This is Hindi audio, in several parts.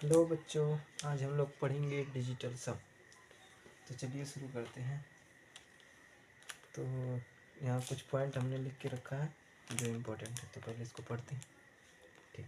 हेलो बच्चों, आज हम लोग पढ़ेंगे डिजिटल सम। तो चलिए शुरू करते हैं। तो यहाँ कुछ पॉइंट हमने लिख के रखा है जो इम्पोर्टेंट है, तो पहले इसको पढ़ते हैं। ठीक,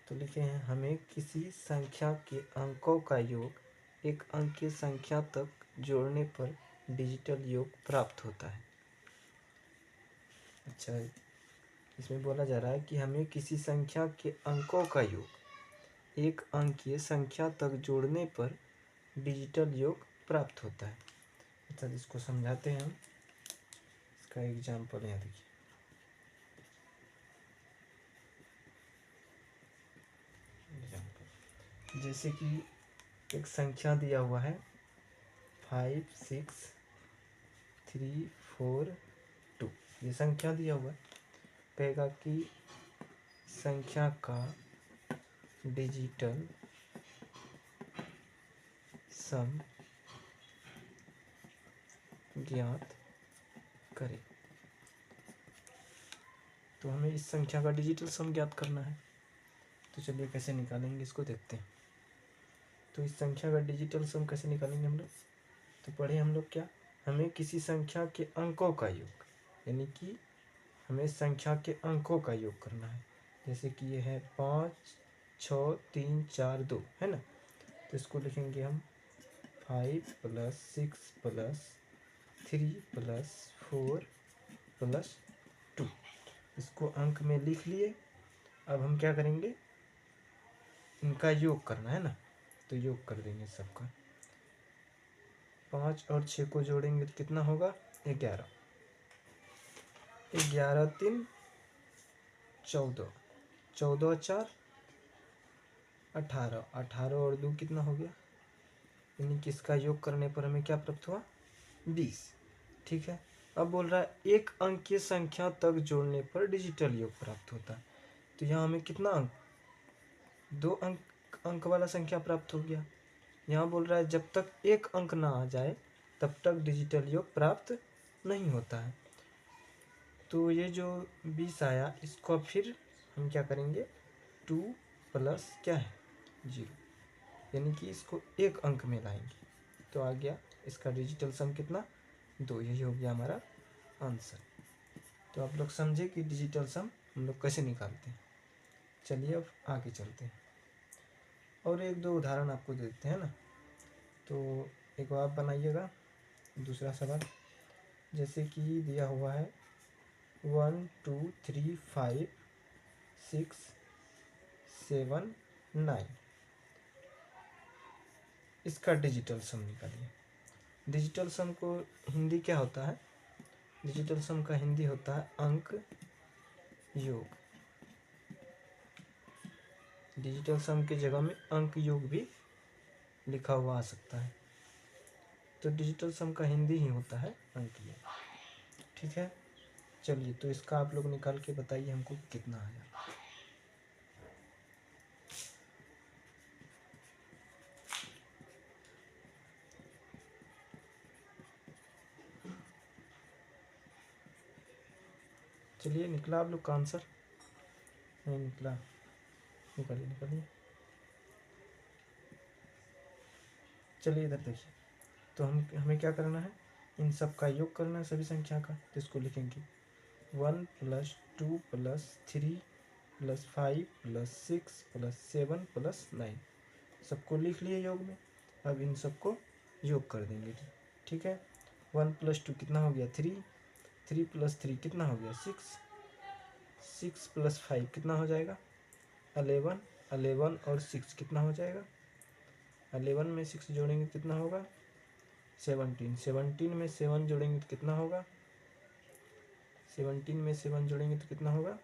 तो लिखे हैं, हमें किसी संख्या के अंकों का योग एक अंक की संख्या तक जोड़ने पर डिजिटल योग प्राप्त होता है। अच्छा, इसमें बोला जा रहा है कि हमें किसी संख्या के अंकों का योग एक अंकीय संख्या तक जोड़ने पर डिजिटल योग प्राप्त होता है। अच्छा, इसको समझाते हैं हम। इसका एग्जाम्पल यहाँ देखिए। एग्जाम्पल जैसे कि एक संख्या दिया हुआ है 5 6 3 4 2। ये संख्या दिया हुआ है। कहेगा कि संख्या का डिजिटल सम ज्ञात करें। तो हमें इस संख्या का डिजिटल सम ज्ञात करना है। तो चलिए कैसे निकालेंगे इसको देखते हैं। तो इस संख्या का डिजिटल सम कैसे निकालेंगे हम लोग। तो पढ़े हम लोग क्या, हमें किसी संख्या के अंकों का योग, यानी कि हमें संख्या के अंकों का योग करना है। जैसे कि ये है 5 6 3 4 2, है ना। तो इसको लिखेंगे हम 5 + 6 + 3 + 4 + 2। इसको अंक में लिख लिए। अब हम क्या करेंगे, इनका योग करना है ना। तो योग कर देंगे सबका। 5 और 6 को जोड़ेंगे तो कितना होगा, 11। 11 3 14, 14 4 18, 18 और 2 कितना हो गया, यानी कि इसका योग करने पर हमें क्या प्राप्त हुआ, 20। ठीक है। अब बोल रहा है एक अंक की संख्या तक जोड़ने पर डिजिटल योग प्राप्त होता है। तो यहाँ हमें कितना अंक, 2 अंक वाला संख्या प्राप्त हो गया। यहाँ बोल रहा है जब तक एक अंक ना आ जाए तब तक डिजिटल योग प्राप्त नहीं होता है। तो ये जो 20 आया, इसको फिर हम क्या करेंगे, 2 + क्या है, 0, यानी कि इसको एक अंक में लाएंगे। तो आ गया इसका डिजिटल सम कितना, 2। यही हो गया हमारा आंसर। तो आप लोग समझे कि डिजिटल सम हम लोग कैसे निकालते हैं। चलिए अब आगे चलते हैं और एक दो उदाहरण आपको देते हैं ना। तो एक आप बनाइएगा दूसरा सवाल। जैसे कि दिया हुआ है 1 2 3 5 6 7 9। इसका डिजिटल सम निकालिए। डिजिटल सम को हिंदी क्या होता है, डिजिटल सम का हिंदी होता है अंक योग। डिजिटल सम की जगह में अंक योग भी लिखा हुआ आ सकता है। तो डिजिटल सम का हिंदी ही होता है अंक योग। ठीक है। चलिए, तो इसका आप लोग निकाल के बताइए हमको कितना आया। चलिए, निकला आप लोग का आंसर, नहीं निकला, निकालिए निकालिए। चलिए इधर देखिए। तो हमें क्या करना है, इन सब का योग करना है, सभी संख्या का। तो इसको लिखेंगे 1 + 2 + 3 + 5 + 6 + 7 + 9। सबको लिख लिए योग में। अब इन सबको योग कर देंगे। ठीक है। 1 + 2 कितना हो गया, 3। 3 + 3 कितना हो गया, 6। 6 + 5 कितना हो जाएगा, 11। 11 और 6 कितना हो जाएगा, 11 में 6 जोड़ेंगे तो कितना होगा, 17। 17 में 7 जोड़ेंगे तो कितना होगा, 17 में 7 जोड़ेंगे तो कितना होगा,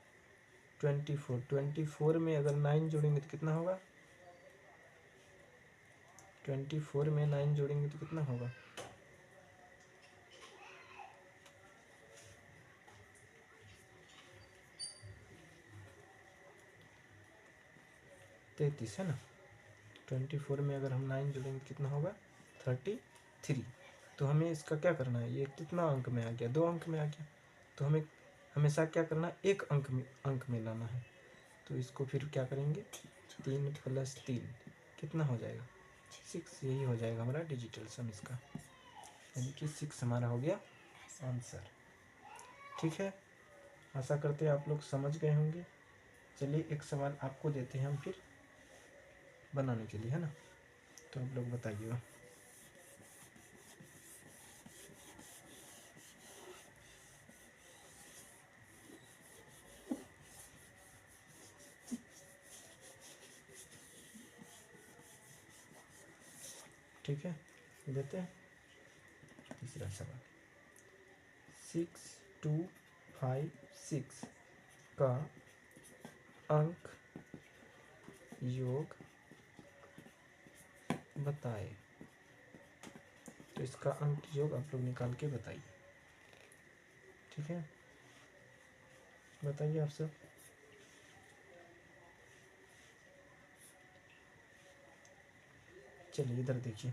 24। 24 में अगर 9 जोड़ेंगे तो कितना होगा, 24 में 9 जोड़ेंगे तो कितना होगा, 33, है ना। 24 में अगर हम 9 जोड़ेंगे तो कितना होगा, 33। तो हमें इसका क्या करना है, ये कितना अंक में आ गया, 2 अंक में आ गया। तो हमें हमेशा क्या करना है, एक अंक में लाना है। तो इसको फिर क्या करेंगे, 3 + 3 कितना हो जाएगा 6। यही हो जाएगा हमारा डिजिटल सम इसका, यानी कि 6 हमारा हो गया आंसर। ठीक है, आशा करते हैं आप लोग समझ गए होंगे। चलिए एक सवाल आपको देते हैं हम फिर बनाने के लिए, है ना, तो आप लोग बताइएगा। ठीक है, देते हैं तीसरा सवाल। 6 2 5 6 का अंक योग बताए। तो इसका अंक योग आप लोग निकाल के बताइए। ठीक है, बताइए आप सब। चलिए इधर देखिए,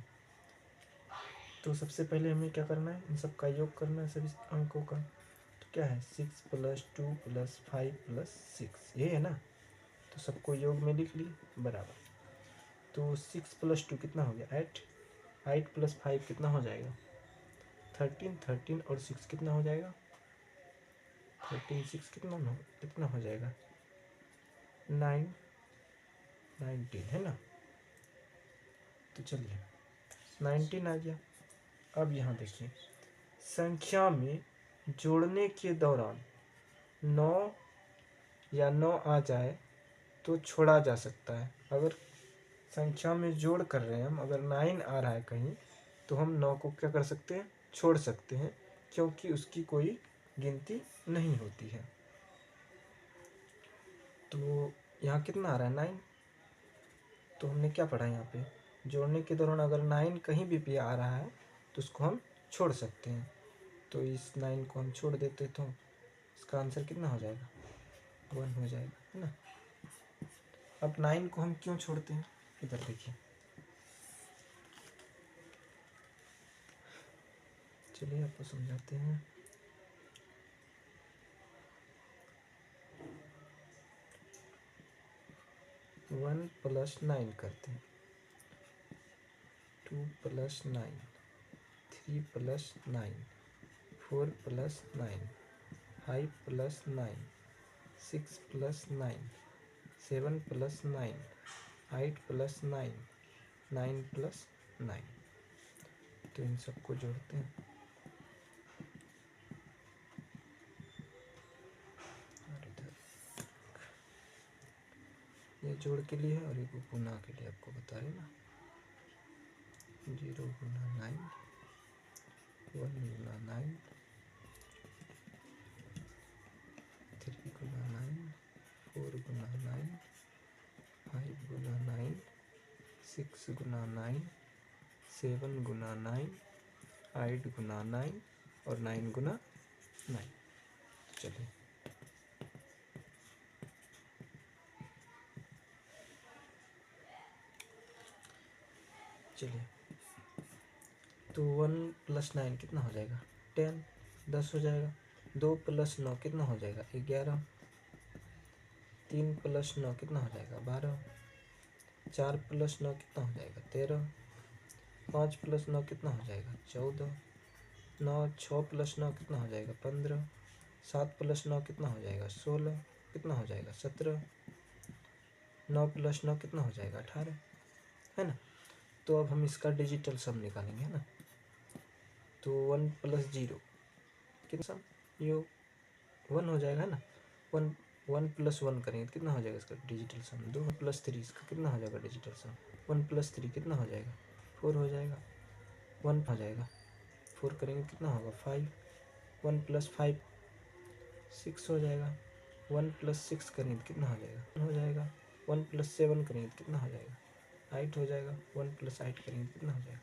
तो सबसे पहले हमें क्या करना है, इन सब का योग करना है सभी अंकों का। तो क्या है 6 + 2 + 5 + 6, ये है ना। तो सबको योग में लिख लिए बराबर। तो 6 + 2 कितना हो गया 8, 8 + 5 कितना हो जाएगा 13, 13 और 6 कितना हो जाएगा 13, 6 कितना हो जाएगा 9, 19, है ना। तो चलिए 19 आ गया। अब यहाँ देखिए, संख्या में जोड़ने के दौरान 9 या 9 आ जाए तो छोड़ा जा सकता है। अगर संख्या में जोड़ कर रहे हैं हम, अगर 9 आ रहा है कहीं, तो हम 9 को क्या कर सकते हैं, छोड़ सकते हैं, क्योंकि उसकी कोई गिनती नहीं होती है। तो यहाँ कितना आ रहा है 9। तो हमने क्या पढ़ा यहाँ पे, जोड़ने के दौरान अगर 9 कहीं भी आ रहा है तो उसको हम छोड़ सकते हैं। तो इस 9 को हम छोड़ देते तो इसका आंसर कितना हो जाएगा 1 हो जाएगा, है ना। अब 9 को हम क्यों छोड़ते हैं, इधर देखिए। चलिए आपको समझाते हैं। वन + 9 करते हैं, 2 + 9, 3 + 9, 4 + 9, 5 + 9, 6 + 9, 7 + 9, 8 + 9, 9 + 9। तो इन सबको जोड़ते हैं। और इधर ये जोड़ के लिए है और ये गुना के लिए आपको बता रहे ना। 0 × 9, 1 × 9, 3 × 9, 4 × 9, 5 × 9, 6 × 9, 7 × 9, 8 × 9 और 9 × 9। चलिए चलिए, तो 1 + 9 कितना हो जाएगा 10, 10 हो जाएगा। 2 + 9 कितना हो जाएगा 11, 3 + 9 कितना हो जाएगा 12, 4 + 9 कितना हो जाएगा 13, 5 + 9 कितना हो जाएगा 14, 6 + 9 कितना हो जाएगा 15, 7 + 9 कितना हो जाएगा 16, कितना हो जाएगा 17, 9 + 9 कितना हो जाएगा 18, है ना। तो अब हम इसका डिजिटल सम निकालेंगे, है ना। तो 1 + 0 कितना सम योग 1 हो जाएगा, है ना। 1 1 + 1 करेंगे तो कितना हो जाएगा इसका डिजिटल सम 2 + 3 इसका कितना हो जाएगा डिजिटल सम 1 + 3 कितना हो जाएगा 4 हो जाएगा। 1 हो जाएगा 4 करेंगे कितना होगा 5, 1 + 5 6 हो जाएगा। 1 + 6 करेंगे तो कितना हो जाएगा 1 हो जाएगा। 1 + 7 करेंगे तो कितना हो जाएगा 8 हो जाएगा। 1 + 8 करेंगे तो कितना हो जाएगा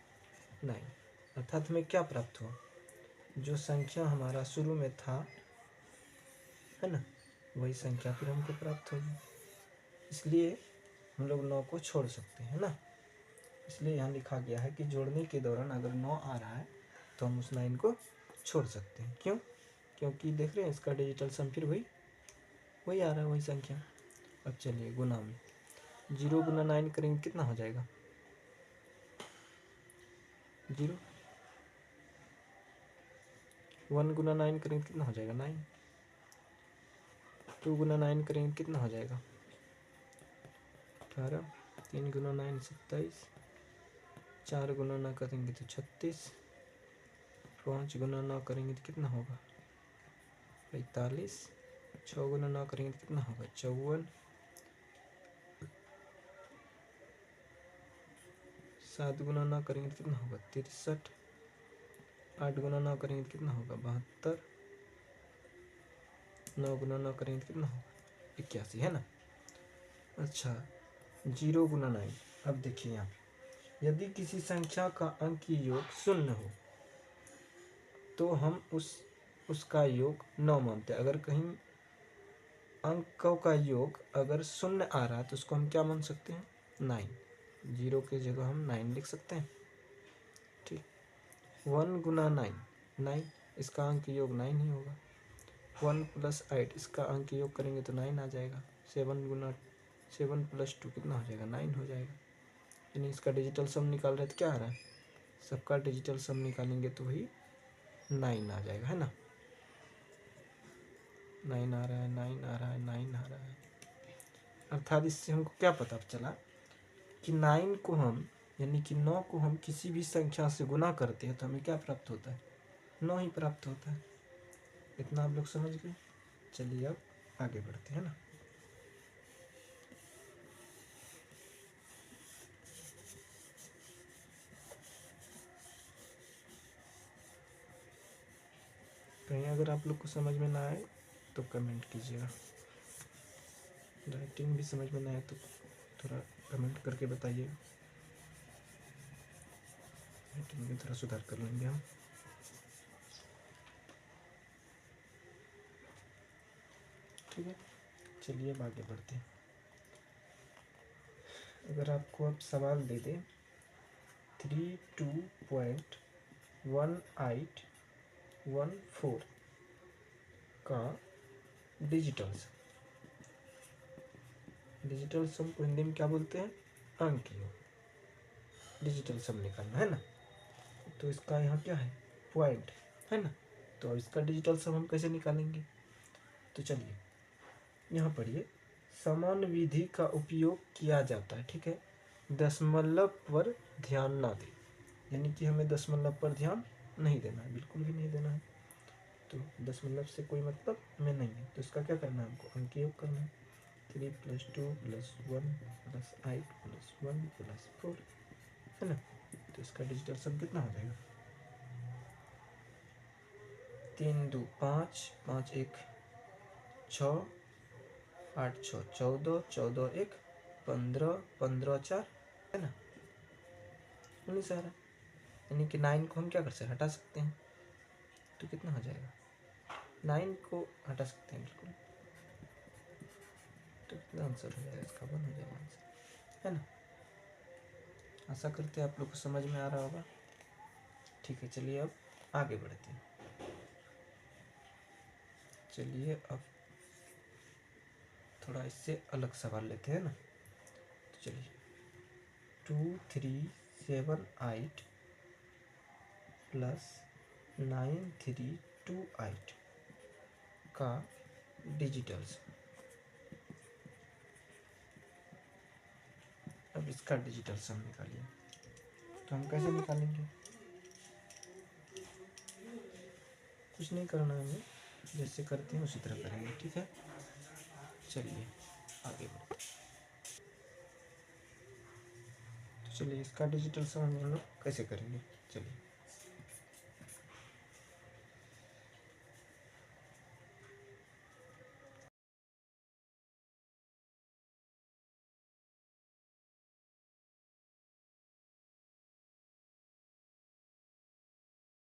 9। अर्थात हमें क्या प्राप्त हुआ, जो संख्या हमारा शुरू में था, है ना, वही संख्या फिर हमको प्राप्त होगी। इसलिए हम लोग 9 को छोड़ सकते हैं ना। इसलिए यहाँ लिखा गया है कि जोड़ने के दौरान अगर 9 आ रहा है तो हम उस 9 को छोड़ सकते हैं। क्यों, क्योंकि देख रहे हैं इसका डिजिटल सम फिर वही आ रहा है, वही संख्या। अब चलिए गुना में, जीरो गुना 9 करेंगे कितना हो जाएगा? 0। 1 गुना 9 करेंगे कितना हो जाएगा? 9। 2 गुना 9 करेंगे कितना हो जाएगा? 18। 3 गुना 9 27। 4 गुना 9 करेंगे तो 36। 5 गुना 9 करेंगे तो कितना होगा? 45। 6 गुना 9 करेंगे तो कितना होगा? 54। 7 गुना 9 करेंगे तो कितना होगा? 63। 8 गुना 9 करेंगे तो कितना होगा? 72। 9 गुना 9 करेंगे तो कितना होगा? 81, है ना। अच्छा, 0 गुना 9। अब देखिए यहाँ पे, यदि किसी संख्या का अंकीय योग 0 हो तो हम उसका योग 9 मानते हैं। अगर कहीं अंकों का योग अगर 0 आ रहा है तो उसको हम क्या मान सकते हैं? 9। 0 की जगह हम 9 लिख सकते हैं। ठीक। 1 गुना 9, 9, इसका अंक योग 9 ही होगा। 1 प्लस 8, इसका अंक योग करेंगे तो 9 आ जाएगा। 7 प्लस 2 कितना हो जाएगा? 9 हो जाएगा। यानी इसका डिजिटल सम निकाल रहे तो क्या आ रहा है? सबका डिजिटल सम निकालेंगे तो वही 9 आ जाएगा, है ना। 9 आ रहा है, 9 आ रहा है, 9 आ रहा है। अर्थात इससे हमको क्या पता चला कि 9 को हम, यानी कि 9 को हम किसी भी संख्या से गुना करते हैं तो हमें क्या प्राप्त होता है? 9 ही प्राप्त होता है। इतना आप लोग समझ गए। चलिए अब आगे बढ़ते हैं ना। कहीं अगर आप लोग को समझ में ना आए तो कमेंट कीजिएगा। राइटिंग भी समझ में ना आए तो थोड़ा कमेंट करके बताइएगा। राइटिंग में थोड़ा सुधार कर लेंगे हम। ठीक है, चलिए अब आगे बढ़ते हैं। अगर आपको अब सवाल दे दे 32.1814 का डिजिटल सम। डिजिटल सम को हिंदी में क्या बोलते हैं? अंकीय योग। डिजिटल सम निकालना है ना, तो इसका यहाँ क्या है? पॉइंट है ना। तो अब इसका डिजिटल सम हम कैसे निकालेंगे? तो चलिए यहाँ पढ़िए, समान विधि का उपयोग किया जाता है। ठीक है, दशमलव पर ध्यान ना दें, यानी कि हमें दशमलव पर ध्यान नहीं देना है, बिल्कुल भी नहीं देना है। तो दशमलव से कोई मतलब हमें नहीं है, तो इसका क्या करना है? हमको अंकीय योग करना है। 3 + 2 + 1 + 8 + 1 + 4, है ना। तो इसका डिजिटल सम कितना हो जाएगा? 3 2 5, 5 1 6, 8 6 14, 14 1 15, 15 4, है ना। 19 आ रहा है। यानी कि 9 को हम क्या कर सकते हैं? हटा सकते हैं। तो कितना हो जाएगा? 9 को हटा सकते हैं बिल्कुल। तो कितना आंसर हो जाएगा इसका? 1 हो जाएगा आंसर, है ना। आशा करते हैं आप लोग को समझ में आ रहा होगा। ठीक है, चलिए अब आगे बढ़ते हैं। चलिए अब थोड़ा इससे अलग सवाल लेते हैं ना। तो चलिए 2378 + 9328 का डिजिटल सम। अब इसका डिजिटल सम निकालिए। तो हम कैसे निकालेंगे? कुछ नहीं करना है हमें, जैसे करते हैं उसी तरह करेंगे। ठीक है, चलिए आगे बढ़ते हैं। तो चलिए इसका डिजिटल सम हम लोग कैसे करेंगे? चलिए